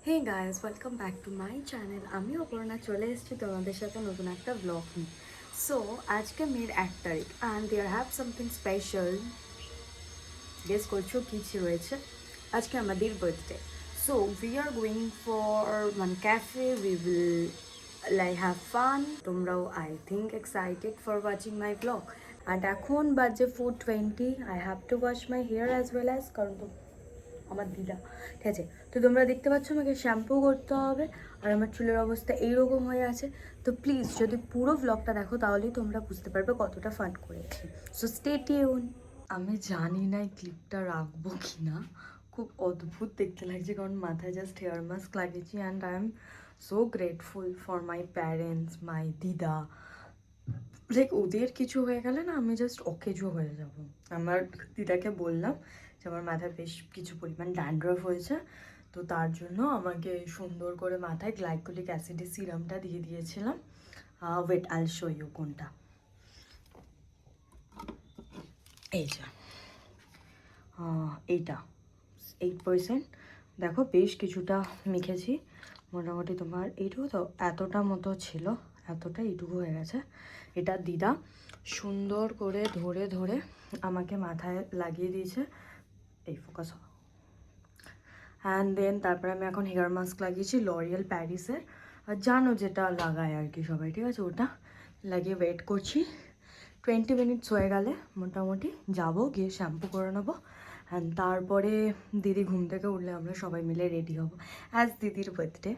Hey guys, welcome back to my channel. আমি অপর্ণা চলে এসেছি তোমাদের সাথে নতুন একটা ব্লগ নিয়ে। সো আজকে মের 1 তারিখ and there have something special. Guess করছো কী রয়েছে? আজকে আমাদের birthday. So we are going for one cafe, we will like have fun. তোমরাও I think excited for watching my blog. And এখন বাজে 4:20। I have to wash my hair as well as, কারণ আমার দিদা, ঠিক আছে? তো তোমরা দেখতে পাচ্ছ আমাকে শ্যাম্পু করতে হবে আর আমার চুলের অবস্থা এইরকম হয়ে আছে। তো প্লিজ যদি পুরো ব্লগটা দেখো তাহলেই তোমরা বুঝতে পারবে কতটা ফান করেছি। So stay tune. আমি জানি না এই ক্লিপটা রাখবো কি না, খুব অদ্ভুত দেখতে লাগছে কারণ মাথায় জাস্ট হেয়ার মাস্ক লাগিয়েছি। And I am so grateful for my parents, my দিদা। লাইক ওদের কিছু হয়ে গেলে না আমি জাস্ট অকেজো হয়ে যাব। আমার দিদাকে বললাম যে আমার মাথায় বেশ কিছু পরিমাণ ড্যান্ড্রফ হয়েছে, তো তার জন্য আমাকে সুন্দর করে মাথায় গ্লাইকোলিক অ্যাসিডের সিরামটা দিয়ে দিয়েছিলাম। ওয়েট, আইল শো ইউ কোনটা। এই যে এইটা 8%। দেখো বেশ কিছুটা মেখেছি, মোটামুটি তোমার এইটুকু তো এতটা মতো ছিল, এতটা এইটুকু হয়ে গেছে। এটা দিদা সুন্দর করে ধরে ধরে আমাকে মাথায় লাগিয়ে দিয়েছে। এই ফোকাস হ। অ্যান্ড দেন তারপরে আমি এখন হেয়ার মাস্ক লাগিয়েছি লরিয়াল প্যারিসের, আর জানো যেটা লাগায় আর কি সবাই, ঠিক আছে? ওটা লাগিয়ে ওয়েট করছি। 20 মিনিটস হয়ে গেলে মোটামুটি যাব, গিয়ে শ্যাম্পু করে নেবো। অ্যান্ড তারপরে দিদি ঘুম থেকে উঠলে আমরা সবাই মিলে রেডি হব অ্যাজ দিদির বার্থডে।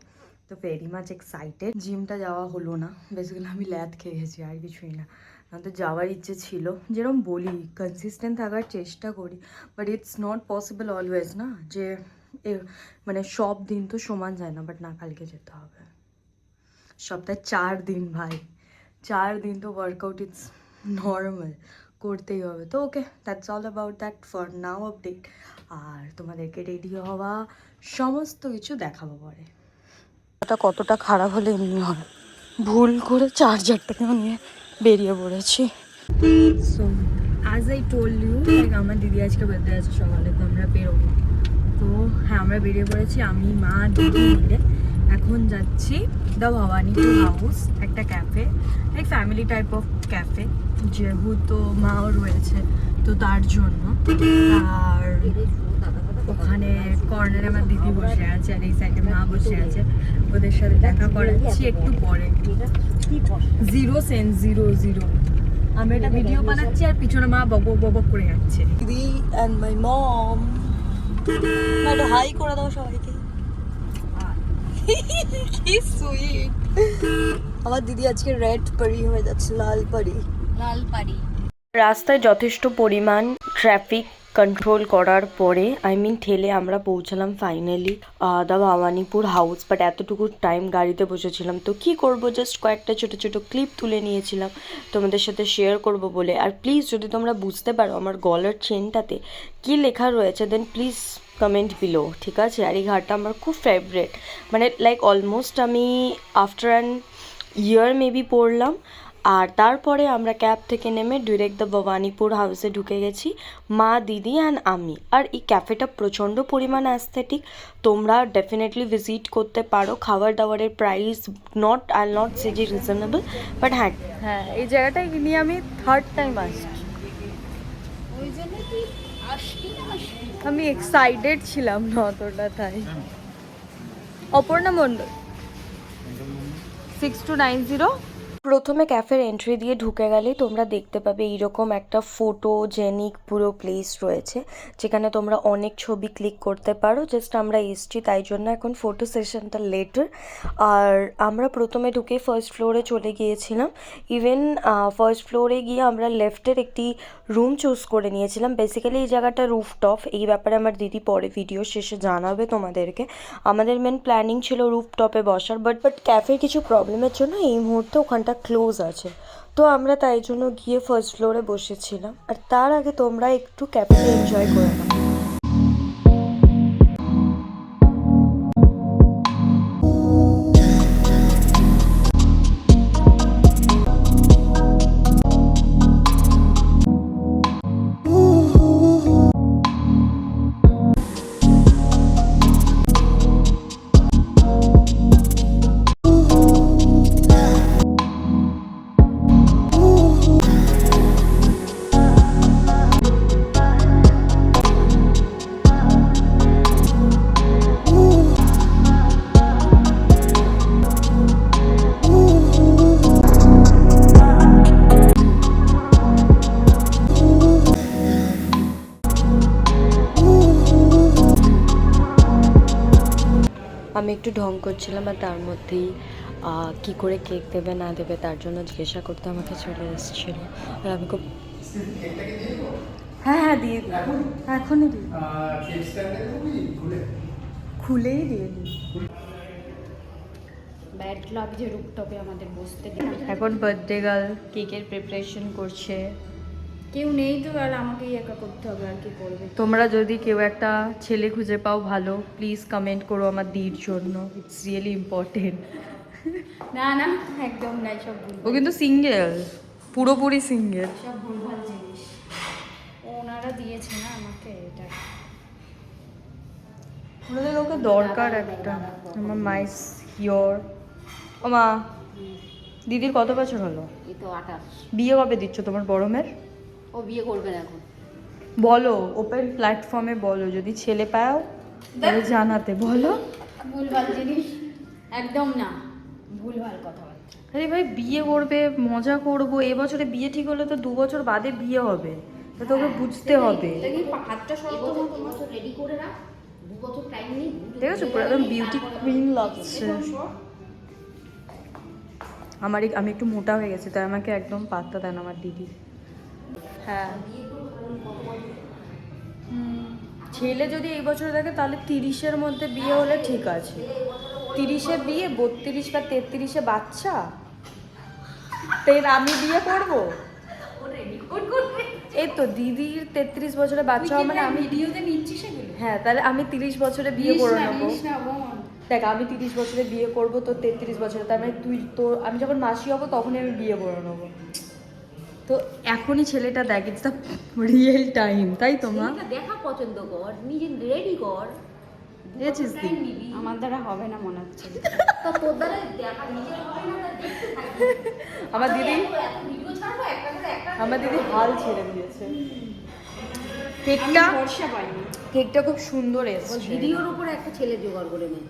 তো ভেরি মাচ এক্সাইটেড। জিমটা যাওয়া হলো না, বেসিক্যালি আমি ল্যাদ খেয়ে গেছি, আর কিছুই না। তো যাওয়ার ইচ্ছে ছিল, যেরকম বলি কনসিস্টেন্ট থাকার চেষ্টা করি, but it's not possible always না, যে মানে সব দিন তো সমান যায় না। বাট না, কালকে যেতে হবে। সপ্তাহে 4 দিন ভাই, 4 দিন তো ওয়ার্কআউট ইটস নর্মাল, করতেই হবে। তো okay, that's all about that for now update. আর তোমাদেরকে রেডি হওয়া সমস্ত কিছু দেখাবো পরে। ওটা কতটা খারাপ হলে এমনি হয়, ভুল করে চার্জারটাকে নিয়ে বেরিয়ে পড়েছি। So as I told you, আমার দিদি আজকে বার্থডে আছে সকালে, তো আমরা বেরোবো। তো হ্যাঁ, আমরা বেরিয়ে পড়েছি, আমি মা দিদি মিলে। এখন যাচ্ছি দ্য ভবানীপুর হাউস, একটা cafe, like family type of cafe, যেহেতু মাও রয়েছে তো তার জন্য। আর ওখানে কর্নারে আমার দিদি বসে আছে আর এই সাইডে মা বসে আছে, ওদের সাথে দেখা করাচ্ছি একটু পরে। Zero sense, zero zero. আমি এটা ভিডিও বানাচ্ছি আর পিছনে মা বক বক করে যাচ্ছে। দিদি অ্যান্ড মাই মম। একটু হাই করে দাও সবাইকে। কি সুইট। আমার দিদি আজকে রেড পরি হয়ে যাচ্ছে, লাল পরি। লাল পরি। রাস্তায় যথেষ্ট পরিমাণ ট্রাফিক কন্ট্রোল করার পরে, ঠেলে আমরা পৌঁছালাম finally the Bhowanipore house. But এতটুকু টাইম গাড়িতে বসেছিলাম তো কি করব, জাস্ট কয়েকটা ছোটো ছোটো ক্লিপ তুলে নিয়েছিলাম তোমাদের সাথে শেয়ার করব বলে। আর প্লিজ যদি তোমরা বুঝতে পারো আমার গলার চেনটাতে কি লেখা রয়েছে দেন প্লিজ কমেন্ট বিলো, ঠিক আছে? আর এই ঘাটটা আমার খুব ফেভারেট, মানে লাইক অলমোস্ট আমি আফটার অ্যান ইয়ার মেবি পড়লাম। আর তারপরে আমরা ক্যাব থেকে নেমে ডিরেক্ট দ্য ভবানীপুর হাউসে ঢুকে গেছি, মা দিদি অ্যান্ড আমি। আর এই ক্যাফেটা প্রচণ্ড পরিমাণ অ্যাস্থেটিক, তোমরা ডেফিনেটলি ভিজিট করতে পারো। খাবার দাবারের প্রাইস আই নট সে যে রিজনেবল, বাট হ্যাঁ এই জায়গাটায় নিয়ে আমি 3rd টাইম আসছি। আমি এক্সাইটেড ছিলাম না অতটা, তাই। অপর্ণা মণ্ডল 6290। প্রথমে ক্যাফের এন্ট্রি দিয়ে ঢুকে গেলে তোমরা দেখতে পাবে এইরকম একটা ফটোজেনিক পুরো প্লেস রয়েছে, যেখানে তোমরা অনেক ছবি ক্লিক করতে পারো। জাস্ট আমরা এসছি তাই জন্য এখন ফটো সেশনটা লেটার। আর আমরা প্রথমে ঢুকে ফার্স্ট ফ্লোরে চলে গিয়েছিলাম। ইভেন ফার্স্ট ফ্লোরে গিয়ে আমরা লেফটের একটি রুম চুজ করে নিয়েছিলাম। বেসিক্যালি এই জায়গাটা রুফটপ, এই ব্যাপারে আমার দিদি পরে ভিডিও শেষে জানাবে তোমাদেরকে। আমাদের মেন প্ল্যানিং ছিল রুফটপে বসার, বাট ক্যাফের কিছু প্রবলেমের জন্য এই মুহূর্তে ওখানটা ক্লোজ আছে। তো আমরা তাই জন্য গিয়ে ফার্স্ট ফ্লোরে বসেছিলাম। আর তার আগে তোমরা একটু ক্যাফেটা এনজয় করে নাও। আমি একটু ঢং করছিলাম আর তার মধ্যেই কি করে কেক দেবে না দেবে তার জন্য জিজ্ঞাসা করতে আমাকে চলে এসেছিল। আর আমি খুব হ্যাঁ হ্যাঁ দিয়ে দিই, এখনই দিই, খুলেই দিয়ে দিই। ব্যাড লাগ যে রুপটপে আমাদের বসতে এখন বার্থডে গার্ল কেকের প্রিপারেশন করছে। কেউ নেই তো, আর আমাকেই একা করতে হবে, আর কি করবে। তোমরা যদি কেউ একটা ছেলে খুঁজে পাও ভালো, প্লিজ কমেন্ট করো আমার দির জন্য, ইটস রিয়েলি ইম্পর্টেন্ট। না না, একদম নাই, সব ভুল। ও কিন্তু সিঙ্গেল, পুরোপুরি সিঙ্গেল। সব ভুলভাল জিনিস ওনারা দিয়েছে না আমাকে, এটা ওদের ওকে দরকার একটা। আমার মাইস হিওর। ও মা, দিদির কত বছর হলো? এই তো 28। বিয়ে কবে দিচ্ছ তোমার বড় মেয়ের? ও বিয়ে করবে না এখন। বলো, ওপেন প্ল্যাটফর্মে বলো, যদি ছেলে পাও তাহলে জানাতে বলো। ভুলভাল জিনিস একদম না, ভুলভাল কথাবার্তা। আরে ভাই, বিয়ে করবে, মজা করবো, এবছরে বিয়ে ঠিক হলে তো 2 বছর বাদে বিয়ে হবে, তা তোকে বুঝতে হবে। হাতটা শক্ত তোমার রেডি করে রাখ, 2 বছর টাইম নেই। ঠিক আছে, পুরো একদম বিউটি কুইন লাগছে। আমি একটু মোটা হয়ে গেছি, তাই আমাকে একদম পাত্তা দেন আমার দিদি। হ্যাঁ, ছেলে যদি এই বছর দেখে তাহলে 30-এর মধ্যে বিয়ে হলে ঠিক আছে। 30-এ বিয়ে, 32 বা 33-এ বাচ্চা, আমি বিয়ে করবো? এই তো দিদির 33 বছরে বাচ্চা হবে, মানে আমি ভিডিওতে নিচ্ছি সেগুলো। হ্যাঁ, তাহলে আমি 30 বছরে বিয়ে করে নেবো। দেখ, আমি 30 বছরে বিয়ে করবো, তো 33 বছরে, তার মানে আমি যখন মাসি হবো তখনই আমি বিয়ে করে নেবো। তো এখনই ছেলেটা দেখ, ইটস দ্য রিয়েল টাইম, তাই তো মা? দেখা পছন্দ কর, নিজে রেডি কর, বুঝেছিস দি? আমার দ্বারা হবে না মনে হচ্ছে। তো তোর দ্বারা দেখা নিজে হবে না, দেখতে থাকবি। আমার দিদি ভিডিও ছাড়বো একটা করে একটা। আমার দিদি হাল ছেড়ে দিয়েছে। কেকটা ভরসা পাইনি। কেকটা খুব সুন্দর এসেছে। ভিডিওর উপরে একটা ছেলে জোগাড় করে নে।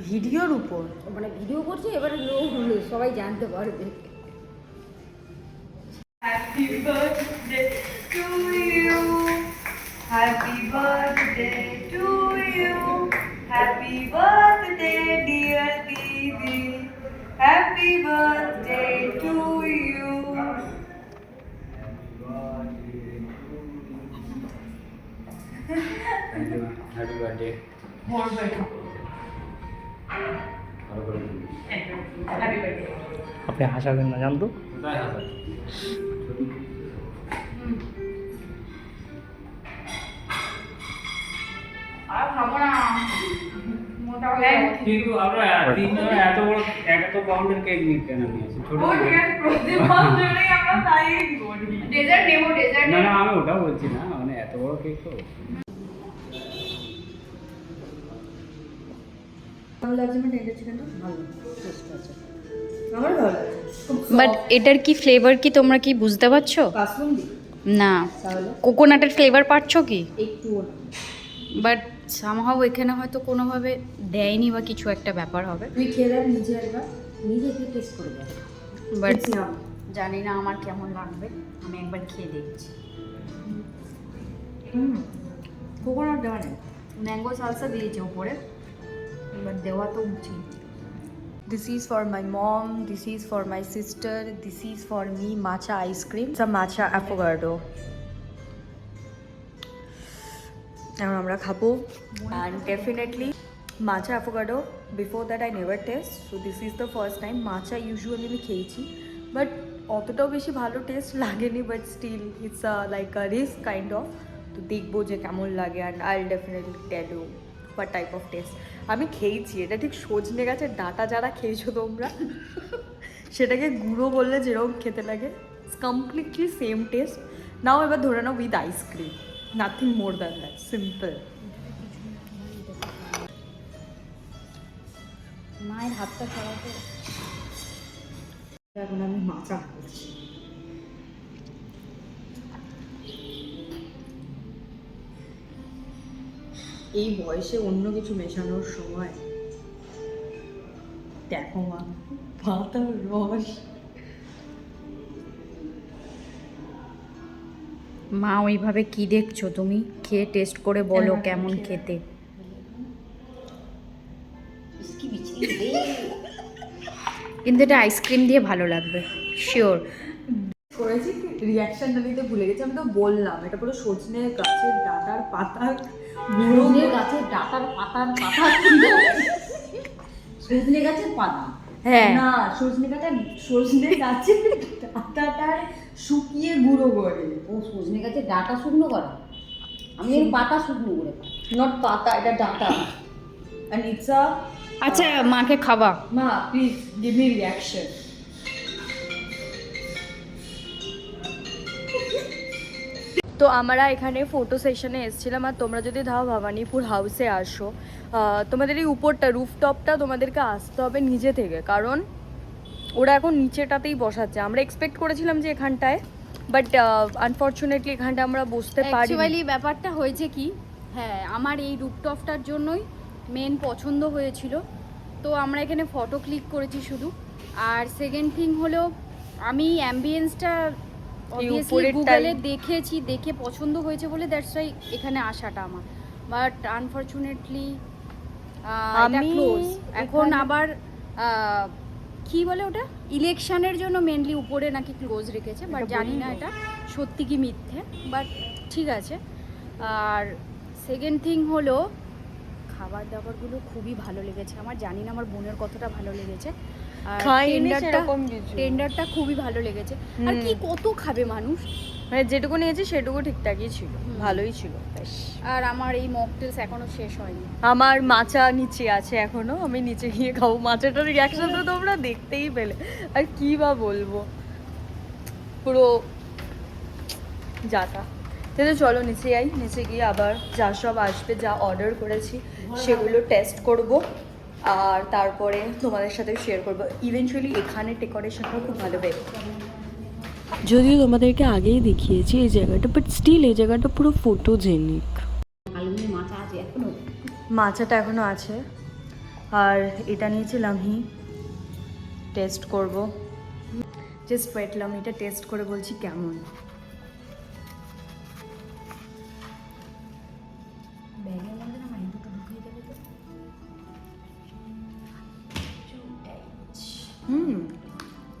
ভিডিওর উপর মানে ভিডিও করছে, এবারে লোক সবাই জানতে পারবে। Happy birthday to you, happy birthday to you, happy birthday dear দিদি, happy birthday to you. Happy birthday. আপনি হাসাবেন না, জানতো। কিন্তু আমরা তিনজনে এত বড় এত পাউন্ডের কেক নিয়ে কেন নিয়েছি? ছোট না না, আমি ওটা বলছি না, মানে এত বড় কেক তো। ভালো লাগছে, মানে এটা চিকেনটা ভালো টেস্ট আছে, আমার ভালো লাগছে। বাট এটার কি ফ্লেভার কি তোমরা কি বুঝতে পারছো? কাসুন্দি না, তাহলে কোকোনাটের ফ্লেভার পাচ্ছো কি? একটুও না। বাট সামহাও এখানে হয়তো কোনোভাবে দেয়নি বা কিছু একটা ব্যাপার হবে। তুই খেয়ে দেখ নিজে একবার, নিজে টেস্ট করে দেখ। বাট জানি না আমার কেমন লাগবে, আমি একবার খেয়ে দেখছি। কোকোনাট দেওয়া নেই, ম্যাঙ্গো সালসা দিয়েছে উপরে, এবার দেওয়া তো উচিত। This is for my mom, this is for my sister, this is for me, matcha ice cream, some matcha avocado. এখন আমরা খাবো, and definitely matcha avocado, before that I never taste, so this is the first time. matcha usually আমি খেয়েছি, but অতটাও বেশি ভালো test লাগেনি, but still it's like a risk kind of, তো দেখবো যে কেমন লাগে, and I'll definitely tell you what type of taste. আমি খেয়েছি, এটা ঠিক সজনে গাছের ডাঁটা যারা খেয়েছো তোমরা সেটাকে গুঁড়ো বললে যেরকম খেতে লাগে, কমপ্লিটলি সেম টেস্ট। নাও এবার ধরে নাও with ice cream, nothing more than that, simple. মায়ের হাতটা খারাপ। এখন আমি মাচা খাচ্ছি। এই বয়সে অন্য কিছু মেশানোর সময় দেখো মা, পাতার রস। মা ওইভাবে কি দেখছো তুমি? খেয়ে টেস্ট করে বলো কেমন খেতে। কি বিচিত্র রে। কিন্তু এটা আইসক্রিম দিয়ে ভালো লাগবে শিওর। করেছি রিয়াকশনটা নিতে ভুলে গেছি। আমি তো বললাম এটা পুরো সজনে গাছের ডাটার পাতার সজনে গাছের ডাটার পাতার পাতা সজনে গাছের পাতা। হ্যাঁ না সজনে গাছের ডাটাটার শুকিয়ে গুঁড়ো করে। ও সজনে গাছের ডাটা শুকনো করা, আমি এর পাতা শুকনো করে খাই। নট পাতা, এটা ডাটা। and it's a আচ্ছা মাকে খাওয়া। মা প্লিজ গিভ মি রিঅ্যাকশন। তো আমরা এখানে ফটো সেশনে এসেছিলাম। আর তোমরা যদি ধাও ভবানীপুর হাউসে আসো, তোমাদের এই উপরটা রুফটপটা তোমাদেরকে আসতে হবে নিজে থেকে, কারণ ওরা এখন নিচেটাতেই বসাচ্ছে। আমরা এক্সপেক্ট করেছিলাম যে এখানটায়, বাট আনফর্চুনেটলি এখানটা আমরা বসতে পারি। অ্যাকচুয়ালি ব্যাপারটা হয়েছে কি, হ্যাঁ আমার এই রুপটপটার জন্যই মেন পছন্দ হয়েছিল। তো আমরা এখানে ফটো ক্লিক করেছি শুধু। আর সেকেন্ড থিং হলো আমি অ্যাম্বিয়েন্সটা অবভিয়াসলি উপরেরটাই- গুগলে দেখেছি, দেখে পছন্দ হয়েছে বলে দ্যাটস ওয়াই এখানে আসাটা আমার। বাট আনফর্চুনেটলি এটা আমি ক্লোজ এখন। এখানে- আবার কি বলে ওটা, ইলেকশনের জন্য মেনলি উপরে নাকি ক্লোজ রেখেছে, বাট এটা জানি না বলিনি। এটা সত্যি কি মিথ্যে, বাট ঠিক আছে। আর সেকেন্ড থিং হলো খাবার দাবারগুলো খুবই ভালো লেগেছে আমার, জানি না আমার বোনের কতটা ভালো লেগেছে। আর খাইনি সেরকম কিছু। টেন্ডারটা খুবই ভালো লেগেছে। আর কি কত খাবে মানুষ। মানে যেটুকু নিয়েছি সেটুকু ঠিকঠাকই ছিল, ভালোই ছিল বেশ। আর আমার এই মকটেলস এখনো শেষ হয়নি। আমার মাচা নিচে আছে এখনো, আমি নিচে গিয়ে খাবো। মাচাটার রিয়াকশন তো তোমরা দেখতেই পেলে, আর কি বা বলবো, পুরো যাতা। তাহলে চলো নিচে যাই, নিচে গিয়ে আবার যা সব আসবে, যা অর্ডার করেছি সেগুলো টেস্ট করব, আর তারপরে তোমাদের সাথে শেয়ার করবো। ইভেনচুয়ালি এখানে ডেকোরেশনটা খুব ভালো পেয়ে, যদিও তোমাদেরকে আগেই দেখিয়েছি এই জায়গাটা, বাট স্টিল এই জায়গাটা পুরো ফটোজেনিক। আলুনি মাথা আছে এখনো। মাচাটা এখনো আছে। আর এটা নিয়েছিলাম টেস্ট করব, জাস্ট পেটলাম এটা টেস্ট করে বলছি কেমন। ব্যাগের মধ্যে না মানে দুটো ঢুকিয়ে দেবে তো।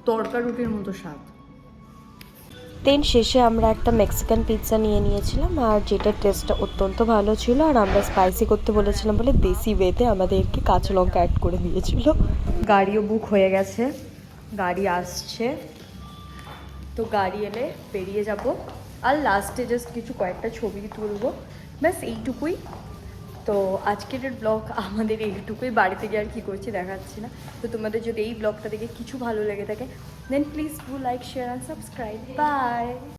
তড়কা রুটির মতো স্বাদ। দেন শেষে আমরা একটা মেক্সিকান পিৎজা নিয়ে নিয়েছিলাম, আর যেটা টেস্টটা অত্যন্ত ভালো ছিল। আর আমরা স্পাইসি করতে বলেছিলাম বলে দেশি ওয়েতে আমাদেরকে কাঁচা লঙ্কা অ্যাড করে দিয়েছিল। গাড়িও বুক হয়ে গেছে, গাড়ি আসছে, তো গাড়ি এলে বেরিয়ে যাব। আর লাস্টে জাস্ট কিছু কয়েকটা ছবি তুলবো, ব্যাস এইটুকুই। তো আজকের ব্লগ আমাদের এইটুকুই, বাড়িতে গিয়ে আর কী করছি দেখাচ্ছি না। তো তোমাদের যদি এই ব্লগটা দেখে কিছু ভালো লেগে থাকে, then please do like, share and subscribe. By.